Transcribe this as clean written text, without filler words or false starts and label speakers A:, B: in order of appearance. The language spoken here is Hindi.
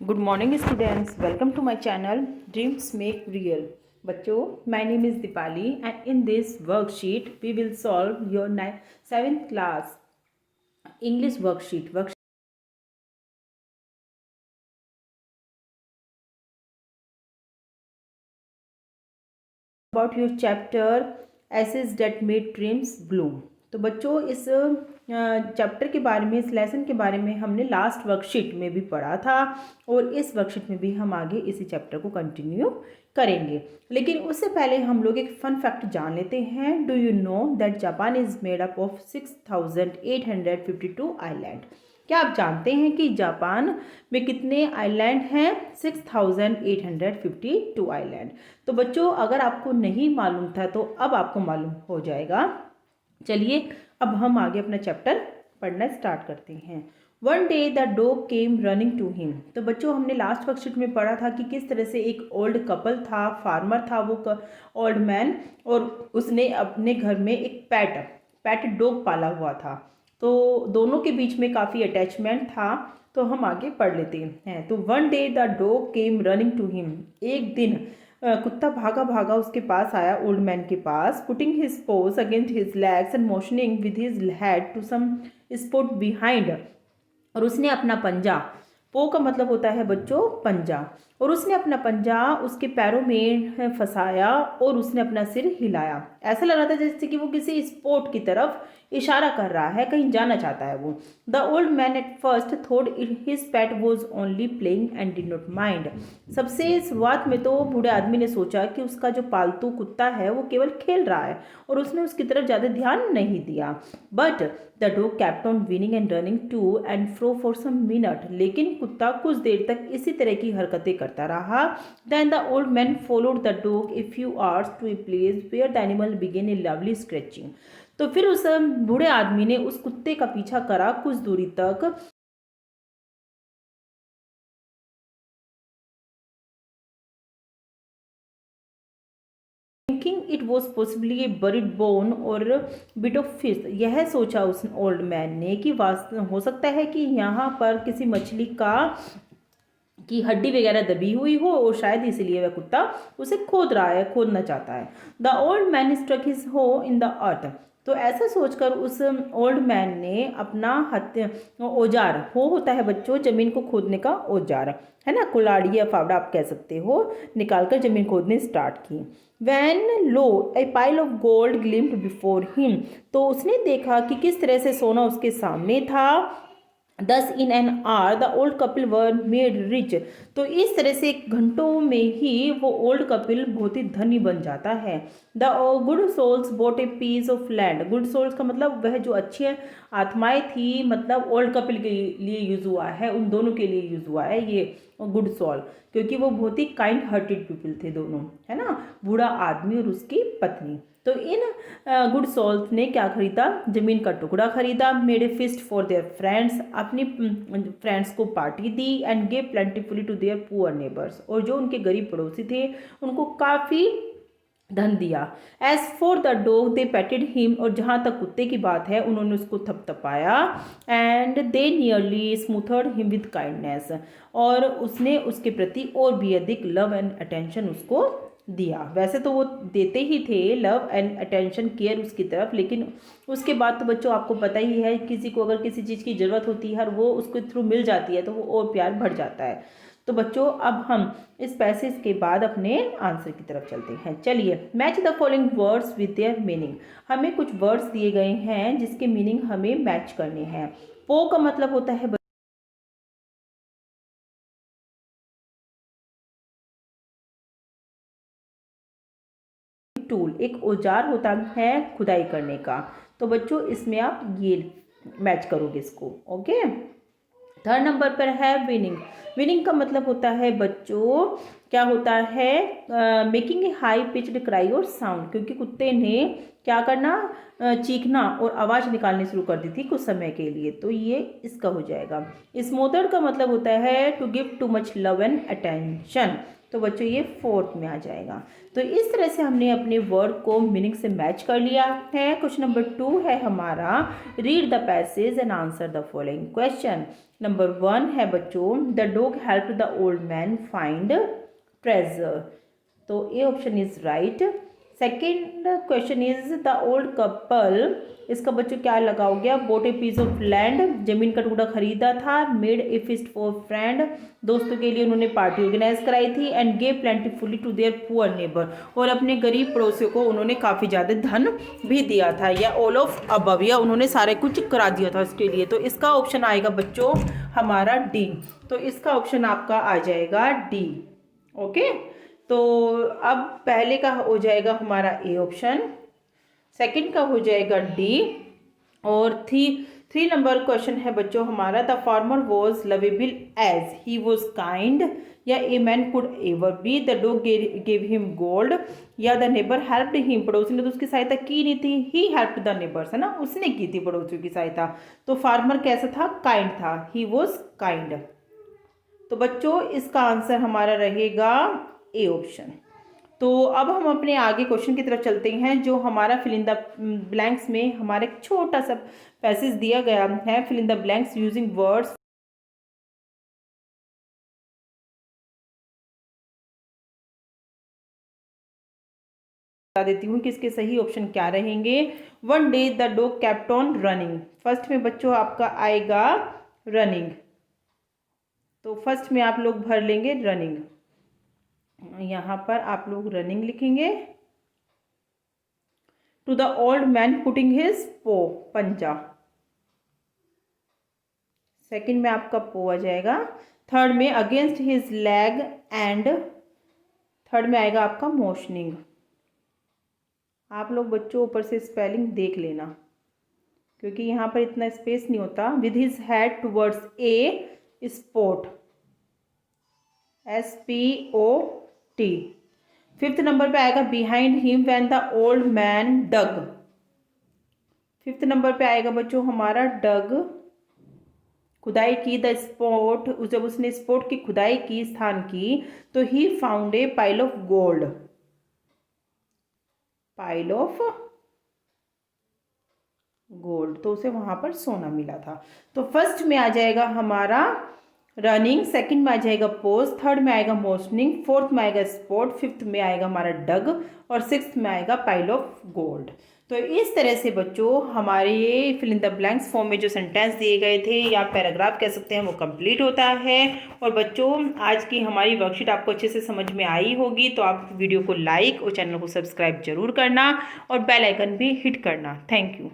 A: Good morning students, welcome to my channel dreams make real. बच्चों, my name is Deepali and in this worksheet we will solve your 7th class English worksheet about your chapter aces that made dreams bloom. तो बच्चों, इस चैप्टर के बारे में, इस लेसन के बारे में हमने लास्ट वर्कशीट में भी पढ़ा था और इस वर्कशीट में भी हम आगे इसी चैप्टर को कंटिन्यू करेंगे। लेकिन उससे पहले हम लोग एक फन फैक्ट जान लेते हैं। Do you know that Japan is made up of 6,852 island. क्या आप जानते हैं कि जापान में कितने आइलैंड हैं? 6,852 आइलैंड। तो बच्चों, अगर आपको नहीं मालूम था तो अब आपको मालूम हो जाएगा। चलिए अब हम आगे अपना चैप्टर पढ़ना स्टार्ट करते हैं। One day the dog came running to him. तो बच्चों, हमने लास्ट वर्कशीट में पढ़ा था कि किस तरह से एक ओल्ड कपल था, फार्मर था वो ओल्ड मैन, और उसने अपने घर में एक पैट डॉग पाला हुआ था। तो दोनों के बीच में काफ़ी अटैचमेंट था। तो हम आगे पढ़ लेते हैं। तो one day the dog came running to him. एक दिन कुत्ता भागा भागा उसके पास आया, ओल्ड मैन के पास, putting his paws against his legs and motioning with his head to some spot behind. और उसने अपना पंजा, पो का मतलब होता है बच्चों पंजा, और उसने अपना पंजा उसके पैरों में फंसाया और उसने अपना सिर हिलाया। ऐसा लग रहा था जैसे कि वो किसी स्पॉट की तरफ इशारा कर रहा है, कहीं जाना चाहता है वो। The old man at first thought his pet was only playing and did not mind. सबसे शुरुआत में तो बूढ़े आदमी ने सोचा कि उसका जो पालतू कुत्ता है वो केवल खेल रहा है और उसने उसकी तरफ ज़्यादा ध्यान नहीं दिया। But the dog kept on whining and running to and fro for some minute. लेकिन कुत्ता कुछ देर तक इसी तरह की हरकतें करता रहा। Then the old man followed the dog a few hours to a place where the animal began a lovely scratching. तो फिर उस बूढ़े आदमी ने उस कुत्ते का पीछा करा कुछ दूरी तक, thinking it was possibly A buried bone और बिट ऑफ फिश। यह सोचा उस ओल्ड मैन ने कि हो सकता है कि यहाँ पर किसी मछली का की हड्डी वगैरह दबी हुई हो और शायद इसलिए वह कुत्ता उसे खोद रहा है, खोदना चाहता है। The old man struck his hoe in the earth. तो ऐसा सोचकर उस ओल्ड मैन ने अपना औजार, हो होता है बच्चों जमीन को खोदने का औजार, है ना, कुल्हाड़ी या फावड़ा आप कह सकते हो, निकालकर जमीन खोदने स्टार्ट की। When lo a pile of gold gleamed before him. तो उसने देखा कि किस तरह से सोना उसके सामने था। दस in an hour the old Kapil were made rich. तो इस तरह से घंटों में ही वो ओल्ड कपिल बहुत ही धनी बन जाता है। The good souls bought a piece of land. Good souls का मतलब वह जो अच्छी आत्माएं थी, मतलब ओल्ड कपिल के लिए यूज हुआ है, उन दोनों के लिए यूज हुआ है ये गुड सोल, क्योंकि वो बहुत ही काइंड हार्टेड पीपल थे दोनों, है ना, बूढ़ा आदमी और उसकी पत्नी। तो इन गुड सोल्स ने क्या खरीदा? जमीन का टुकड़ा खरीदा। Made a feast for their friends. अपनी फ्रेंड्स को पार्टी दी। And gave plentifully to their poor neighbours. और जो उनके गरीब पड़ोसी थे उनको काफ़ी धन दिया। As for the dog they patted him. और जहाँ तक कुत्ते की बात है उन्होंने उसको थपथपाया। And they nearly smothered him with kindness. और उसने उसके प्रति और भी अधिक लव एंड अटेंशन उसको दिया। वैसे तो वो देते ही थे लव एंड अटेंशन, केयर उसकी तरफ, लेकिन उसके बाद तो बच्चों आपको पता ही है, किसी को अगर किसी चीज़ की ज़रूरत होती है और वो उसके थ्रू मिल जाती है तो वो और प्यार बढ़ जाता है। तो बच्चों, अब हम इस पैसेज के बाद अपने आंसर की तरफ चलते हैं। चलिए, match the following words with their meaning. हमें कुछ वर्ड्स दिए गए हैं जिसके मीनिंग हमें मैच करने हैं। पो का मतलब होता है टूल, एक औजार होता है खुदाई करने का। तो बच्चों, इसमें आप ये मैच करोगे इसको। ओके, थर्ड नंबर पर है विनिंग। विनिंग का मतलब होता है बच्चों क्या होता है, making a high pitched cry और साउंड, क्योंकि कुत्ते ने क्या करना, चीखना और आवाज़ निकालनी शुरू कर दी थी कुछ समय के लिए, तो ये इसका हो जाएगा। स्मोथर्ड का मतलब होता है to give too much love and attention, तो बच्चों ये फोर्थ में आ जाएगा। तो इस तरह से हमने अपने वर्ड को मीनिंग से मैच कर लिया है। क्वेश्चन नंबर 2 है हमारा, read the passage and answer the following question. Number 1 है बच्चों, the dog help the old man find treasure, तो A option is right. Second question is the old couple, इसका बच्चों क्या लगाओगे, bought a piece of land, जमीन का टुकड़ा खरीदा था, made a feast for friend, दोस्तों के लिए उन्होंने पार्टी ऑर्गेनाइज कराई थी, and gave plentifully to their poor neighbour, और अपने गरीब पड़ोसियों को उन्होंने काफ़ी ज़्यादा धन भी दिया था, या ऑल ऑफ अबव, या उन्होंने सारे कुछ करा दिया था उसके लिए। तो इसका ऑप्शन आएगा बच्चों हमारा डी, तो इसका ऑप्शन आपका आ जाएगा डी। ओके, तो अब पहले का हो जाएगा हमारा ए ऑप्शन, सेकंड का हो जाएगा डी, और थ्री नंबर क्वेश्चन है बच्चों हमारा, the farmer was lovable as he was kind, या a man could ever be, the dog gave him gold, या द नेबर हेल्प्ड हिम, पड़ोसी ने तो उसकी सहायता की नहीं थी, ही हेल्प्ड द नेबर्स, है ना, उसने की थी पड़ोसियों की सहायता। तो फार्मर कैसा था, काइंड था, ही वॉज काइंड। तो बच्चों इसका आंसर हमारा रहेगा ए ऑप्शन। तो अब हम अपने आगे क्वेश्चन की तरफ चलते हैं, जो हमारा फिल इन द ब्लैंक्स में हमारा एक छोटा सा पैसेज दिया गया है, fill in the blanks using words, बता देती हूँ कि इसके सही ऑप्शन क्या रहेंगे। One day the dog kept on running, first में बच्चों आपका आएगा रनिंग, तो फर्स्ट में आप लोग भर लेंगे रनिंग, यहाँ पर आप लोग रनिंग लिखेंगे। To the old man putting his paw, पंजा, सेकंड में आपका पो आ जाएगा। थर्ड में against his leg and, third में आएगा आपका मोशनिंग। आप लोग बच्चों ऊपर से स्पेलिंग देख लेना, क्योंकि यहाँ पर इतना स्पेस नहीं होता। With his head towards a sport, SPOT। Fifth number पे आएगा behind him when the old man dug, fifth number पे आएगा बच्चों हमारा डग, खुदाई की, द स्पॉट, जब उसने स्पॉट की खुदाई की, स्थान की, तो he found a pile of gold, pile of gold, तो उसे वहां पर सोना मिला था। तो फर्स्ट में आ जाएगा हमारा रनिंग, सेकंड में आ जाएगा पोज, थर्ड में आएगा मोशनिंग, फोर्थ में आएगा स्पॉट, फिफ्थ में आएगा हमारा डग, और सिक्स्थ में आएगा पाइल ऑफ गोल्ड। तो इस तरह से बच्चों हमारे ये fill in the blanks form में जो सेंटेंस दिए गए थे या पैराग्राफ कह सकते हैं वो कंप्लीट होता है। और बच्चों आज की हमारी वर्कशीट आपको अच्छे से समझ में आई होगी, तो आप वीडियो को लाइक और चैनल को सब्सक्राइब जरूर करना और बेल आइकन भी हिट करना। Thank you.